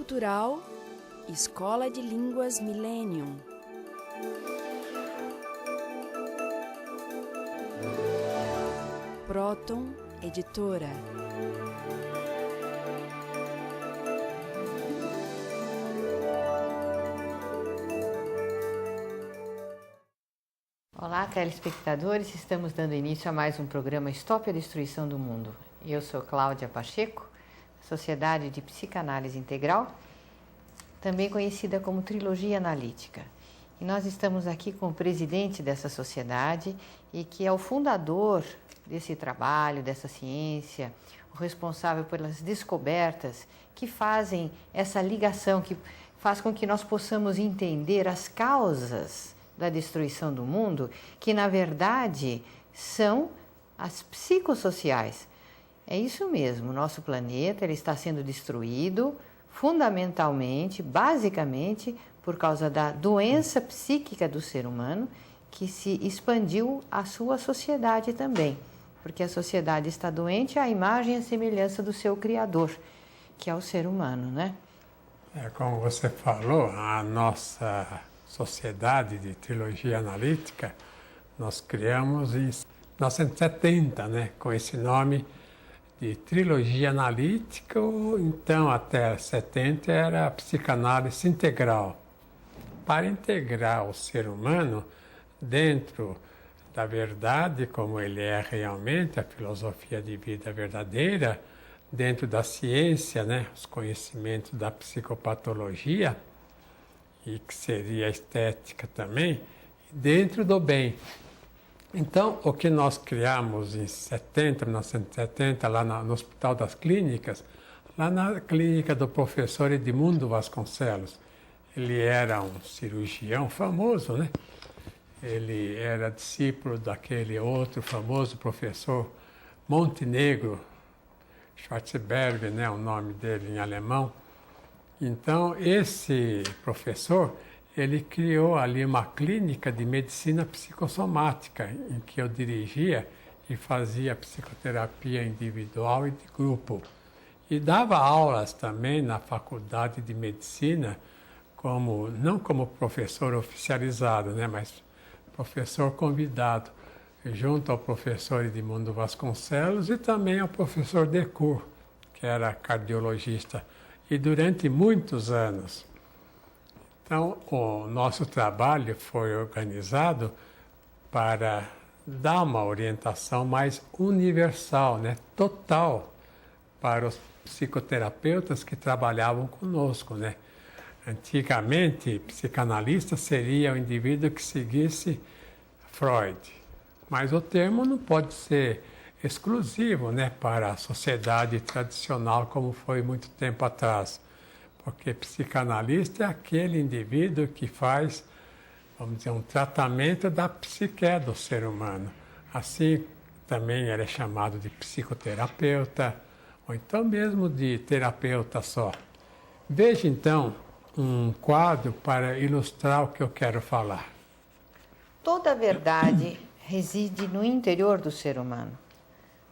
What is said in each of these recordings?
Cultural Escola de Línguas Millennium. Próton Editora. Olá, telespectadores, estamos dando início a mais um programa Stop a Destruição do Mundo. Eu sou Cláudia Pacheco, Sociedade de Psicanálise Integral, também conhecida como Trilogia Analítica. E nós estamos aqui com o presidente dessa sociedade e que é o fundador desse trabalho, dessa ciência, o responsável pelas descobertas que fazem essa ligação, que faz com que nós possamos entender as causas da destruição do mundo, que na verdade são as psicossociais. É isso mesmo, nosso planeta ele está sendo destruído fundamentalmente, basicamente, por causa da doença psíquica do ser humano, que se expandiu à sua sociedade também, porque a sociedade está doente à imagem e à semelhança do seu Criador, que é o ser humano, né? Como você falou, a nossa Sociedade de Trilogia Analítica, nós criamos em 1970, né, com esse nome de Trilogia Analítica, ou então até 70 era a psicanálise integral, para integrar o ser humano dentro da verdade, como ele é realmente, a filosofia de vida verdadeira, dentro da ciência, né, os conhecimentos da psicopatologia, e que seria a estética também, dentro do bem. Então, o que nós criamos em 1970, lá no Hospital das Clínicas, lá na clínica do professor Edmundo Vasconcelos, ele era um cirurgião famoso, né? Ele era discípulo daquele outro famoso professor Montenegro, Schwarzenberg, né, o nome dele em alemão. Então, esse professor, ele criou ali uma clínica de medicina psicossomática, em que eu dirigia e fazia psicoterapia individual e de grupo. E dava aulas também na faculdade de medicina, não como professor oficializado, né, mas professor convidado, junto ao professor Edmundo Vasconcelos e também ao professor Decour, que era cardiologista, e durante muitos anos. Então, o nosso trabalho foi organizado para dar uma orientação mais universal, né, total, para os psicoterapeutas que trabalhavam conosco, né. Antigamente, psicanalista seria o indivíduo que seguisse Freud, mas o termo não pode ser exclusivo, né, para a sociedade tradicional, como foi muito tempo atrás, porque psicanalista é aquele indivíduo que faz, vamos dizer, um tratamento da psique do ser humano. Assim, também ele é chamado de psicoterapeuta, ou então mesmo de terapeuta só. Veja, então, um quadro para ilustrar o que eu quero falar. Toda a verdade reside no interior do ser humano.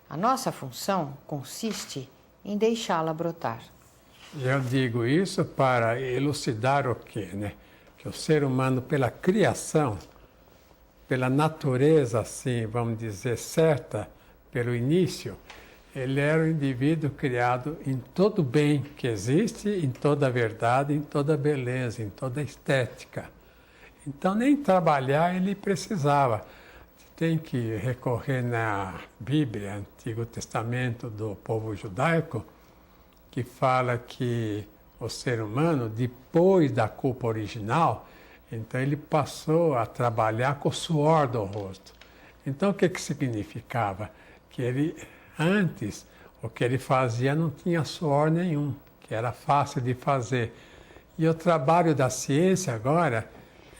A nossa função consiste em deixá-la brotar. Eu digo isso para elucidar o quê, né? Que o ser humano, pela criação, pela natureza, assim, vamos dizer, certa, pelo início, ele era um indivíduo criado em todo o bem que existe, em toda a verdade, em toda a beleza, em toda a estética. Então, nem trabalhar ele precisava. Tem que recorrer na Bíblia, Antigo Testamento do povo judaico, que fala que o ser humano, depois da culpa original, então ele passou a trabalhar com o suor do rosto. Então, o que significava? Que ele, antes, o que ele fazia não tinha suor nenhum, que era fácil de fazer. E o trabalho da ciência agora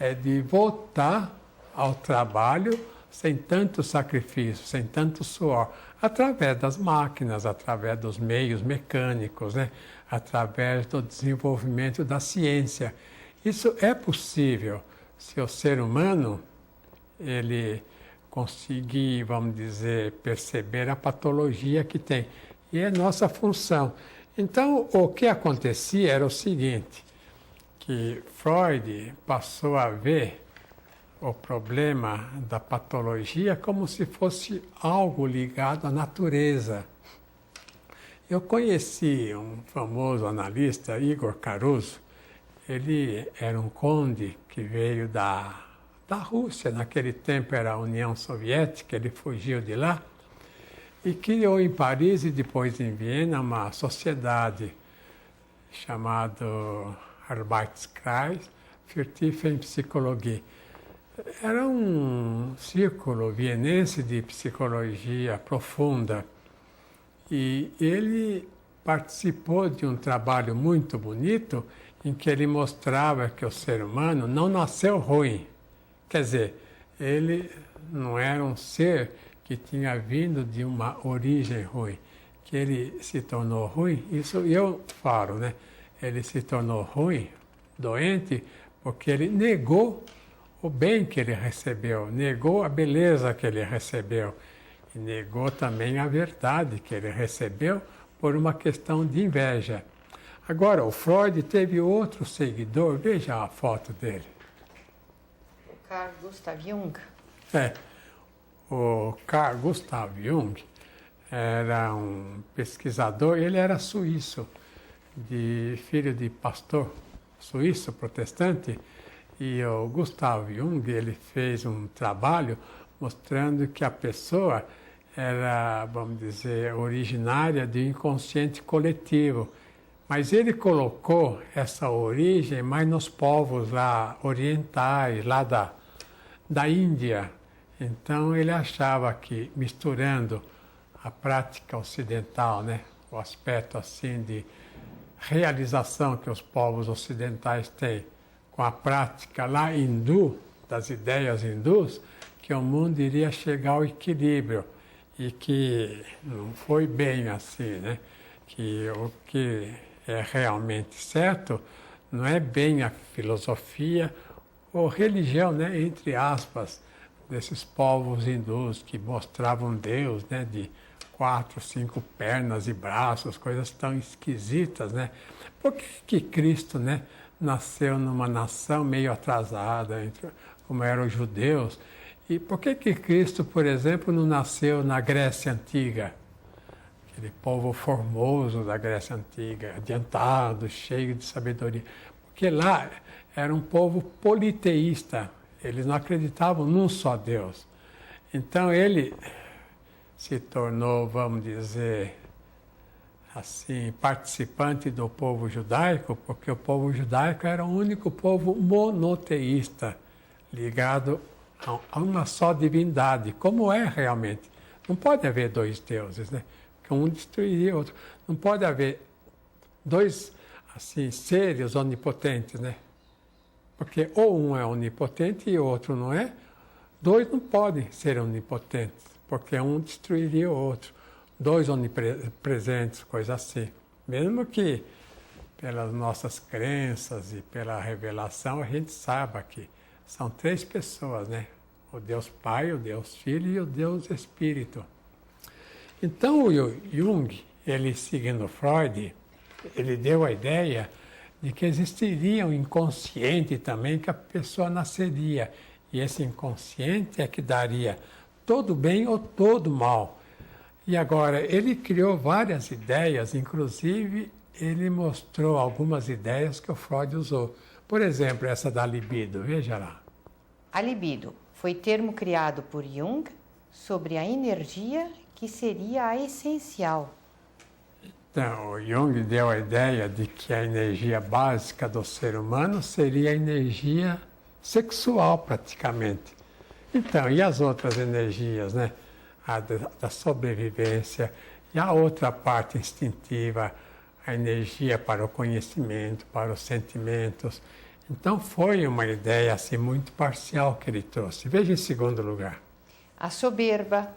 é de voltar ao trabalho sem tanto sacrifício, sem tanto suor, através das máquinas, através dos meios mecânicos, né? Através do desenvolvimento da ciência. Isso é possível se o ser humano ele conseguir, vamos dizer, perceber a patologia que tem. E é nossa função. Então, o que acontecia era o seguinte, que Freud passou a ver o problema da patologia como se fosse algo ligado à natureza. Eu conheci um famoso analista, Igor Caruso. Ele era um conde que veio da Rússia, naquele tempo era a União Soviética, ele fugiu de lá e criou em Paris e depois em Viena uma sociedade chamada Arbeitskreis für Tiefenpsychologie. Era um círculo vienense de psicologia profunda e ele participou de um trabalho muito bonito em que ele mostrava que o ser humano não nasceu ruim. Quer dizer, ele não era um ser que tinha vindo de uma origem ruim, que ele se tornou ruim, isso eu falo, né? Ele se tornou ruim, doente, porque ele negou o bem que ele recebeu, negou a beleza que ele recebeu e negou também a verdade que ele recebeu por uma questão de inveja. Agora, o Freud teve outro seguidor, veja a foto dele. O Carl Gustav Jung. O Carl Gustav Jung era um pesquisador, ele era suíço, filho de pastor suíço protestante, e o Gustav Jung ele fez um trabalho mostrando que a pessoa era, vamos dizer, originária do inconsciente coletivo. Mas ele colocou essa origem mais nos povos lá orientais, lá da Índia. Então ele achava que misturando a prática ocidental, né, o aspecto assim de realização que os povos ocidentais têm, com a prática lá hindu, das ideias hindus, que o mundo iria chegar ao equilíbrio e que não foi bem assim, né? Que o que é realmente certo não é bem a filosofia ou religião, né? Entre aspas, desses povos hindus que mostravam Deus, né? De 4, 5 pernas e braços, coisas tão esquisitas, né? Por que Cristo, né? Nasceu numa nação meio atrasada, como eram os judeus? E por que Cristo, por exemplo, não nasceu na Grécia Antiga? Aquele povo formoso da Grécia Antiga, adiantado, cheio de sabedoria. Porque lá era um povo politeísta, eles não acreditavam num só Deus. Então ele se tornou, vamos dizer, assim, participante do povo judaico, porque o povo judaico era o único povo monoteísta, ligado a uma só divindade, como é realmente. Não pode haver dois deuses, né? Que um destruiria o outro. Não pode haver dois, assim, seres onipotentes, né? Porque ou um é onipotente e o outro não é. Dois não podem ser onipotentes, porque um destruiria o outro. Dois onipresentes, coisa assim. Mesmo que pelas nossas crenças e pela revelação a gente saiba que são três pessoas, né? O Deus Pai, o Deus Filho e o Deus Espírito. Então o Jung, ele seguindo Freud, ele deu a ideia de que existiria um inconsciente também que a pessoa nasceria. E esse inconsciente é que daria todo bem ou todo mal. E agora, ele criou várias ideias, inclusive ele mostrou algumas ideias que o Freud usou. Por exemplo, essa da libido, veja lá. A libido foi termo criado por Jung sobre a energia que seria a essencial. Então, o Jung deu a ideia de que a energia básica do ser humano seria a energia sexual, praticamente. Então, e as outras energias, né? A da sobrevivência, e a outra parte instintiva, a energia para o conhecimento, para os sentimentos. Então foi uma ideia assim muito parcial que ele trouxe. Veja em segundo lugar. A soberba,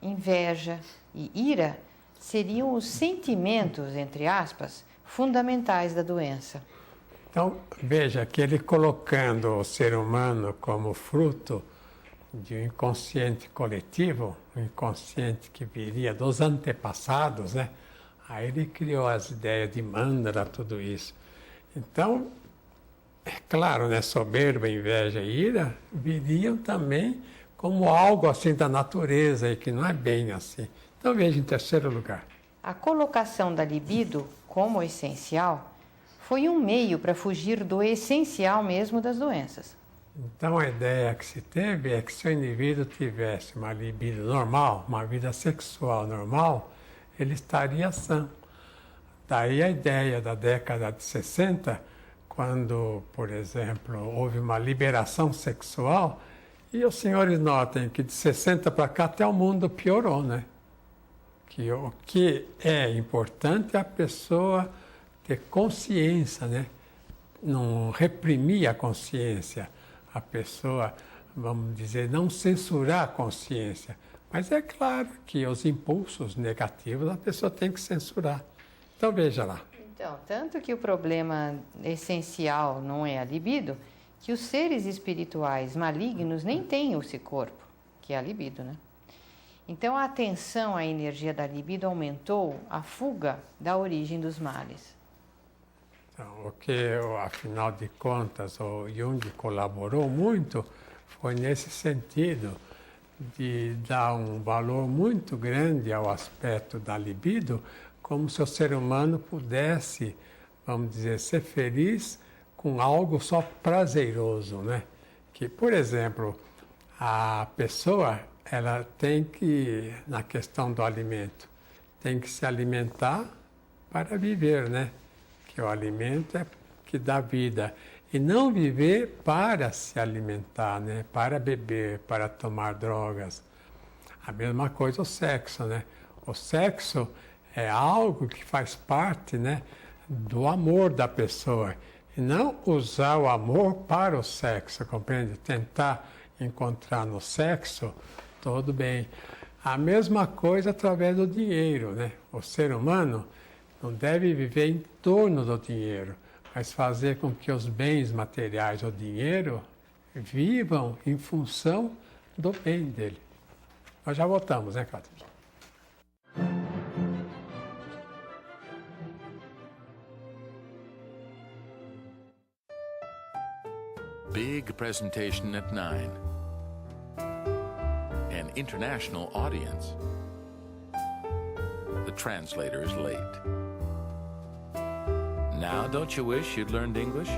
inveja e ira seriam os sentimentos, entre aspas, fundamentais da doença. Então veja que ele colocando o ser humano como fruto de um inconsciente coletivo, um inconsciente que viria dos antepassados, né? Aí ele criou as ideias de mandala, tudo isso. Então, é claro, né, soberba, inveja e ira viriam também como algo assim da natureza e que não é bem assim. Então veja em terceiro lugar. A colocação da libido como essencial foi um meio para fugir do essencial mesmo das doenças. Então a ideia que se teve é que se o indivíduo tivesse uma libido normal, uma vida sexual normal, ele estaria sã. Daí a ideia da década de 60, quando, por exemplo, houve uma liberação sexual, e os senhores notem que de 60 para cá até o mundo piorou, né? Que o que é importante é a pessoa ter consciência, né? Não reprimir a consciência, a pessoa, vamos dizer, não censurar a consciência. Mas é claro que os impulsos negativos a pessoa tem que censurar. Então veja lá. Então, tanto que o problema essencial não é a libido, que os seres espirituais malignos nem têm esse corpo, que é a libido, né? Então, a atenção à energia da libido aumentou a fuga da origem dos males. Então, o que, afinal de contas, o Jung colaborou muito foi nesse sentido de dar um valor muito grande ao aspecto da libido, como se o ser humano pudesse, vamos dizer, ser feliz com algo só prazeroso, né? Que, por exemplo, a pessoa, ela tem que, na questão do alimento, tem que se alimentar para viver, né? Que o alimento é que dá vida. E não viver para se alimentar, né? Para beber, para tomar drogas. A mesma coisa o sexo, né? O sexo é algo que faz parte, né, do amor da pessoa. E não usar o amor para o sexo, compreende? Tentar encontrar no sexo, tudo bem. A mesma coisa através do dinheiro, né? O ser humano não deve viver em torno do dinheiro, mas fazer com que os bens materiais, o dinheiro, vivam em função do bem dele. Nós já voltamos, né, Cátia? Big presentation at 9. An international audience. The translator is late. Now, don't you wish you'd learned English?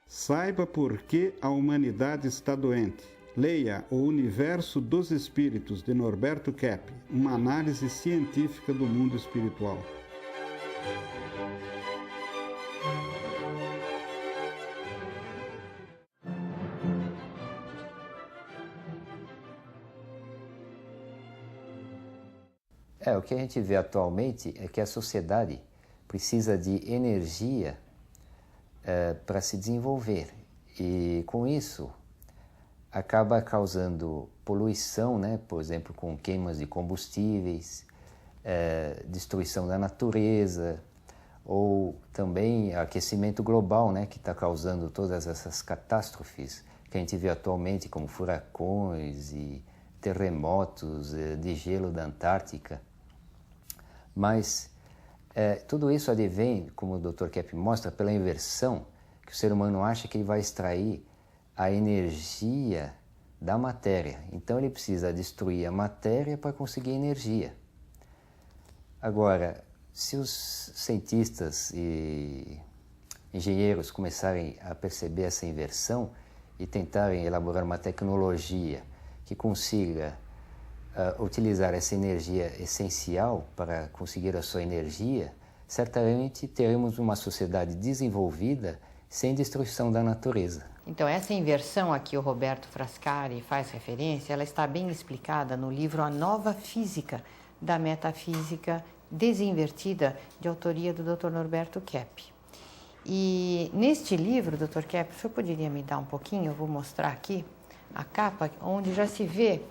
Saiba por que a humanidade está doente. Leia O Universo dos Espíritos, de Norberto Kepp, uma análise científica do mundo espiritual. O que a gente vê atualmente é que a sociedade precisa de energia para se desenvolver, e com isso acaba causando poluição, né? Por exemplo, com queimas de combustíveis, destruição da natureza, ou também aquecimento global, né? Que está causando todas essas catástrofes que a gente vê atualmente, como furacões e terremotos de gelo da Antártica. Mas tudo isso advém, como o Dr. Kepp mostra, pela inversão, que o ser humano acha que ele vai extrair a energia da matéria. Então ele precisa destruir a matéria para conseguir energia. Agora, se os cientistas e engenheiros começarem a perceber essa inversão e tentarem elaborar uma tecnologia que consiga utilizar essa energia essencial para conseguir a sua energia, certamente teremos uma sociedade desenvolvida sem destruição da natureza. Então, essa inversão a que o Roberto Frascari faz referência, ela está bem explicada no livro A Nova Física, da Metafísica Desinvertida, de autoria do Dr. Norberto Kepp. E neste livro, Dr. Kepp, o senhor poderia me dar um pouquinho? Eu vou mostrar aqui a capa, onde já se vê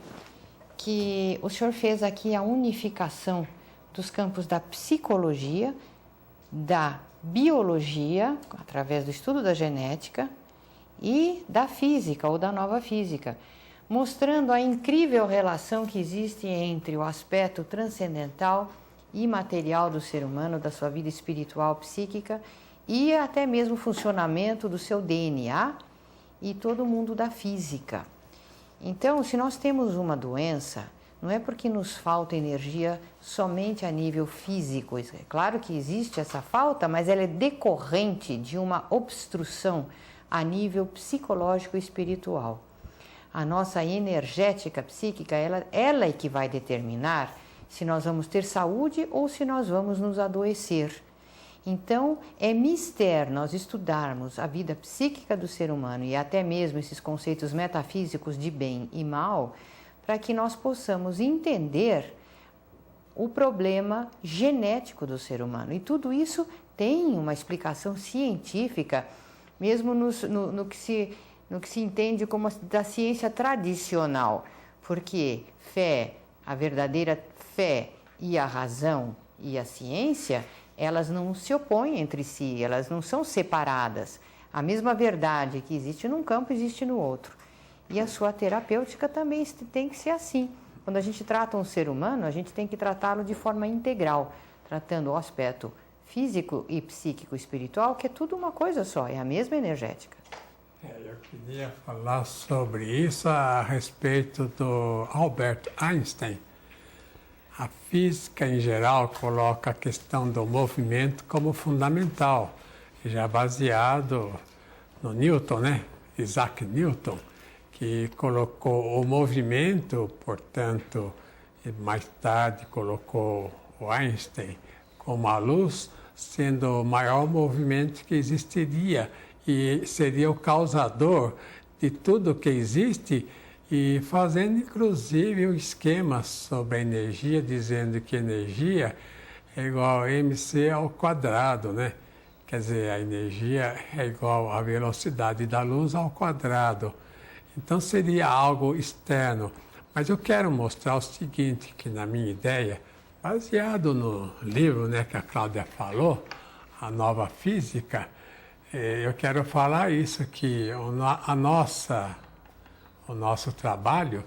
que o senhor fez aqui a unificação dos campos da psicologia, da biologia, através do estudo da genética, e da física ou da nova física, mostrando a incrível relação que existe entre o aspecto transcendental e material do ser humano, da sua vida espiritual, psíquica e até mesmo o funcionamento do seu DNA e todo o mundo da física. Então, se nós temos uma doença, não é porque nos falta energia somente a nível físico. É claro que existe essa falta, mas ela é decorrente de uma obstrução a nível psicológico e espiritual. A nossa energética psíquica, ela é que vai determinar se nós vamos ter saúde ou se nós vamos nos adoecer. Então, é mister nós estudarmos a vida psíquica do ser humano e até mesmo esses conceitos metafísicos de bem e mal, para que nós possamos entender o problema genético do ser humano. E tudo isso tem uma explicação científica, mesmo no que se entende como da ciência tradicional, porque fé, a verdadeira fé e a razão e a ciência, elas não se opõem entre si, elas não são separadas. A mesma verdade que existe num campo existe no outro. E a sua terapêutica também tem que ser assim. Quando a gente trata um ser humano, a gente tem que tratá-lo de forma integral, tratando o aspecto físico e psíquico espiritual, que é tudo uma coisa só, é a mesma energética. Eu queria falar sobre isso a respeito do Albert Einstein. A física, em geral, coloca a questão do movimento como fundamental, já baseado no Newton, né? Isaac Newton, que colocou o movimento, portanto, e mais tarde colocou o Einstein como a luz, sendo o maior movimento que existiria e seria o causador de tudo que existe, e fazendo inclusive um esquema sobre a energia, dizendo que energia é igual a mc ao quadrado, né? Quer dizer, a energia é igual à velocidade da luz ao quadrado. Então seria algo externo. Mas eu quero mostrar o seguinte, que na minha ideia, baseado no livro, né, que a Cláudia falou, A Nova Física, eu quero falar isso, que o nosso trabalho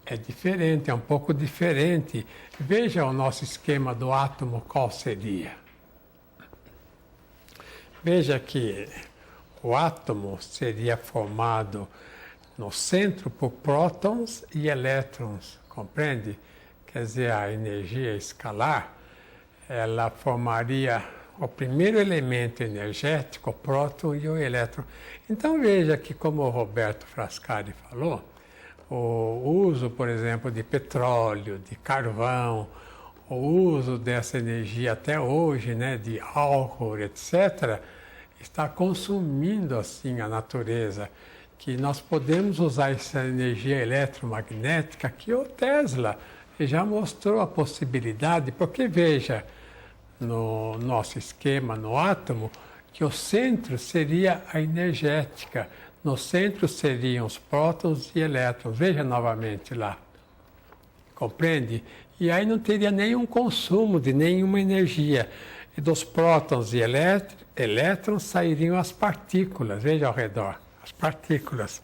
é diferente, é um pouco diferente. Veja o nosso esquema do átomo, qual seria? Veja que o átomo seria formado no centro por prótons e elétrons, compreende? Quer dizer, a energia escalar, ela formaria o primeiro elemento energético, o próton e o elétron. Então veja que, como o Roberto Frascati falou, o uso, por exemplo, de petróleo, de carvão, o uso dessa energia até hoje, né, de álcool, etc., está consumindo assim a natureza, que nós podemos usar essa energia eletromagnética que o Tesla já mostrou a possibilidade, porque veja, no nosso esquema, no átomo, que o centro seria a energética, no centro seriam os prótons e elétrons. Veja novamente lá, compreende? E aí não teria nenhum consumo de nenhuma energia. E dos prótons e elétrons sairiam as partículas, veja ao redor, as partículas.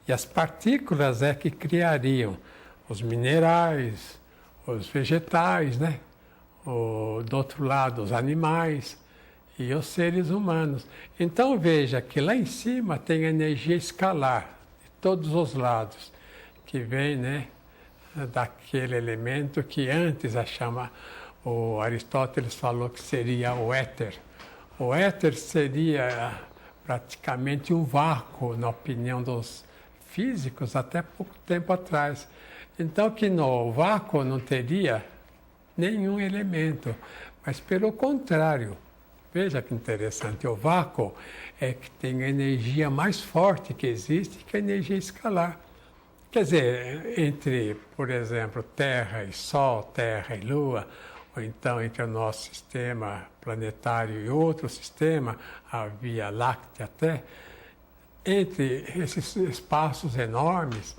E as partículas é que criariam os minerais, os vegetais, né? Do outro lado, os animais e os seres humanos. Então veja que lá em cima tem energia escalar de todos os lados, que vem, né, daquele elemento que antes o Aristóteles falou que seria o éter. O éter seria praticamente um vácuo, na opinião dos físicos, até pouco tempo atrás. Então que no vácuo não teria nenhum elemento, mas pelo contrário, veja que interessante, o vácuo é que tem a energia mais forte que existe, que é a energia escalar. Quer dizer, entre, por exemplo, Terra e Sol, Terra e Lua, ou então entre o nosso sistema planetário e outro sistema, a Via Láctea até, entre esses espaços enormes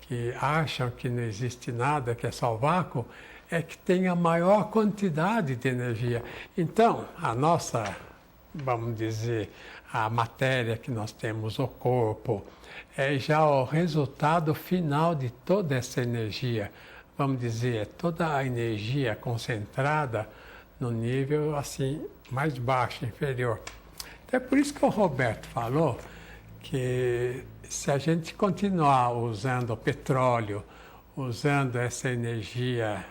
que acham que não existe nada, que é só vácuo, é que tem a maior quantidade de energia. Então, a nossa, vamos dizer, a matéria que nós temos, o corpo, é já o resultado final de toda essa energia. Vamos dizer, toda a energia concentrada no nível assim mais baixo, inferior. Então é por isso que o Roberto falou que se a gente continuar usando o petróleo, usando essa energia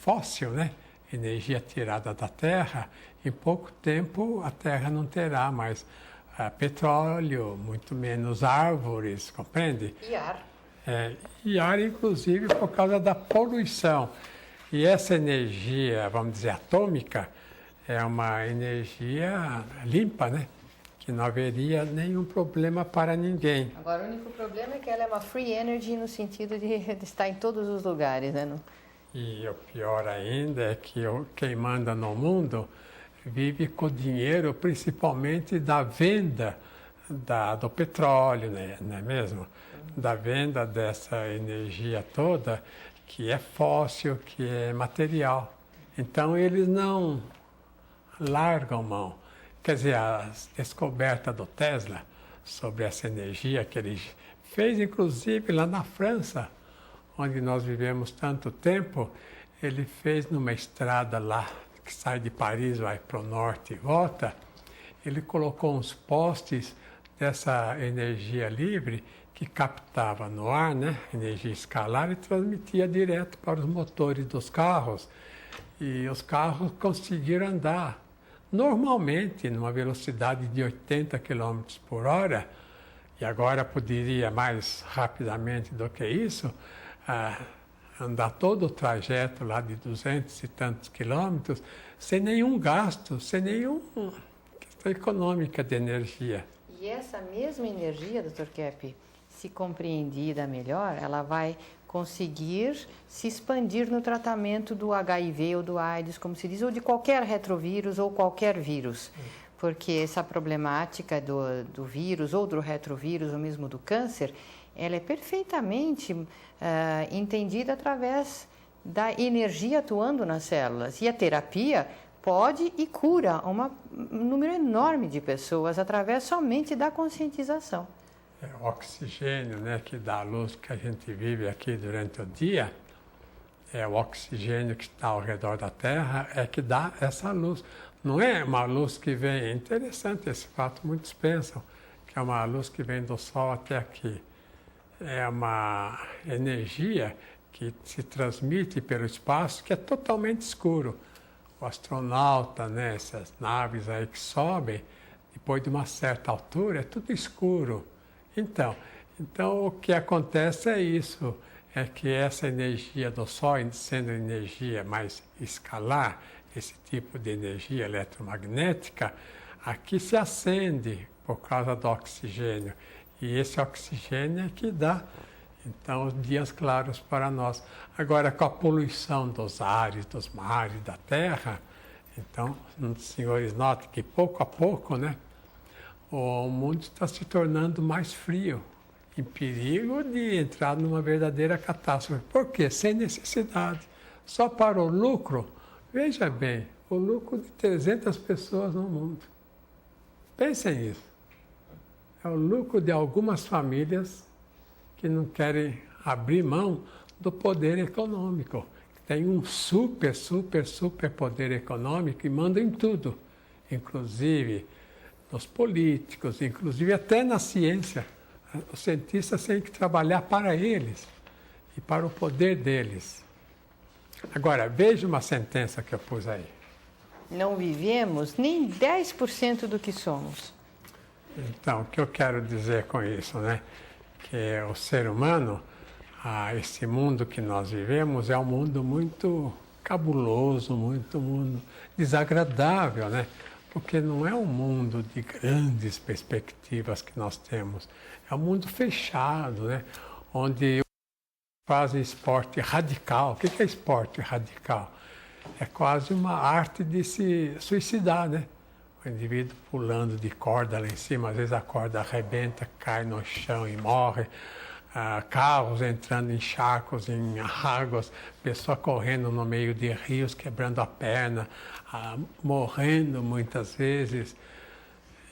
fóssil, né? Energia tirada da Terra, em pouco tempo a Terra não terá mais petróleo, muito menos árvores, compreende? E ar. E ar, inclusive, por causa da poluição. E essa energia, vamos dizer, atômica, é uma energia limpa, né? Que não haveria nenhum problema para ninguém. Agora, o único problema é que ela é uma free energy no sentido de estar em todos os lugares, né? E o pior ainda é que quem manda no mundo vive com o dinheiro, principalmente da venda do petróleo, né? Não é mesmo? Da venda dessa energia toda, que é fóssil, que é material. Então, eles não largam mão. Quer dizer, a descoberta do Tesla sobre essa energia que ele fez, inclusive, lá na França, onde nós vivemos tanto tempo, ele fez numa estrada lá, que sai de Paris, vai para o norte e volta, ele colocou uns postes dessa energia livre que captava no ar, né, energia escalar, e transmitia direto para os motores dos carros. E os carros conseguiram andar normalmente numa velocidade de 80 km por hora, e agora poderia mais rapidamente do que isso, andar todo o trajeto lá de 200 e tantos quilômetros, sem nenhum gasto, sem nenhuma questão econômica de energia. E essa mesma energia, Dr. Kepp, se compreendida melhor, ela vai conseguir se expandir no tratamento do HIV ou do AIDS, como se diz, ou de qualquer retrovírus ou qualquer vírus. Porque essa problemática do vírus ou do retrovírus ou mesmo do câncer, ela é perfeitamente entendida através da energia atuando nas células. E a terapia pode e cura um número enorme de pessoas através somente da conscientização. O oxigênio, né, que dá a luz que a gente vive aqui durante o dia, o oxigênio que está ao redor da Terra é que dá essa luz. Não é uma luz que vem, é interessante esse fato, muitos pensam que é uma luz que vem do Sol até aqui. É uma energia que se transmite pelo espaço que é totalmente escuro. O astronauta, né, essas naves aí que sobem, depois de uma certa altura, é tudo escuro. Então o que acontece é isso, é que essa energia do Sol, sendo energia mais escalar, esse tipo de energia eletromagnética, aqui se acende por causa do oxigênio. E esse oxigênio é que dá, então, os dias claros para nós. Agora, com a poluição dos ares, dos mares, da terra, então, os senhores notem que pouco a pouco, né, o mundo está se tornando mais frio, em perigo de entrar numa verdadeira catástrofe. Por quê? Sem necessidade, só para o lucro. Veja bem, o lucro de 300 pessoas no mundo. Pensem nisso. É o lucro de algumas famílias que não querem abrir mão do poder econômico. Tem um super poder econômico e manda em tudo, inclusive nos políticos, inclusive até na ciência. Os cientistas têm que trabalhar para eles e para o poder deles. Agora, veja uma sentença que eu pus aí. Não vivemos nem 10% do que somos. Então, o que eu quero dizer com isso, né? Que o ser humano, esse mundo que nós vivemos, é um mundo muito cabuloso, muito mundo desagradável, né? Porque não é um mundo de grandes perspectivas que nós temos. É um mundo fechado, né? Onde fazem esporte radical. O que é esporte radical? é quase uma arte de se suicidar, né? O indivíduo pulando de corda lá em cima, às vezes a corda arrebenta, cai no chão e morre. Carros entrando em charcos, em águas, pessoa correndo no meio de rios, quebrando a perna, morrendo muitas vezes.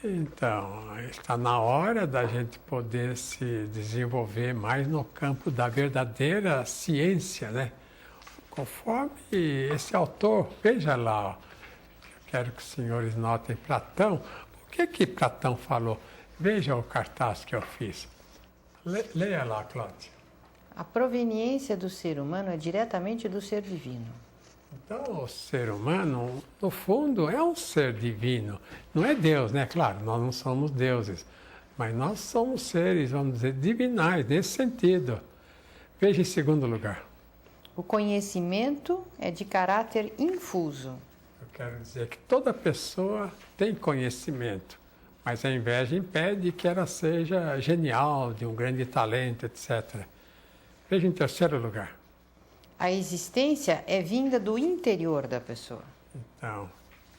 Então, está na hora da gente poder se desenvolver mais no campo da verdadeira ciência, né? Conforme esse autor, veja lá, ó, quero que os senhores notem Platão. O que Platão falou? Veja o cartaz que eu fiz. Leia lá, Cláudia. A proveniência do ser humano é diretamente do ser divino. Então, o ser humano, no fundo, é um ser divino. Não é Deus, né? Claro, nós não somos deuses. Mas nós somos seres, vamos dizer, divinais, nesse sentido. Veja em segundo lugar. O conhecimento é de caráter infuso. Eu quero dizer que toda pessoa tem conhecimento. Mas a inveja impede que ela seja genial, de um grande talento, etc. Veja em terceiro lugar. A existência é vinda do interior da pessoa. Então,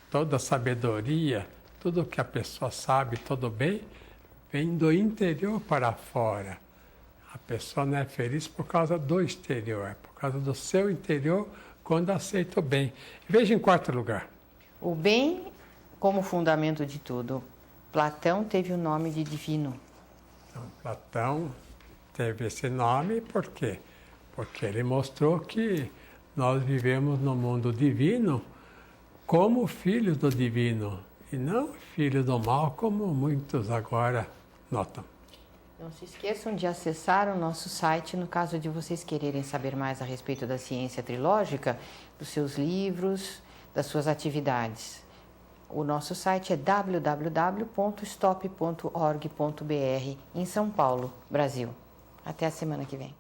toda sabedoria, tudo que a pessoa sabe, todo bem, vem do interior para fora. A pessoa não é feliz por causa do exterior, é por causa do seu interior quando aceita o bem. Veja em quarto lugar. O bem como fundamento de tudo. Platão teve o nome de divino. Então, Platão teve esse nome por quê? Porque ele mostrou que nós vivemos no mundo divino como filhos do divino e não filhos do mal, como muitos agora notam. Não se esqueçam de acessar o nosso site no caso de vocês quererem saber mais a respeito da ciência trilógica, dos seus livros, das suas atividades. O nosso site é www.stop.org.br em São Paulo, Brasil. Até a semana que vem.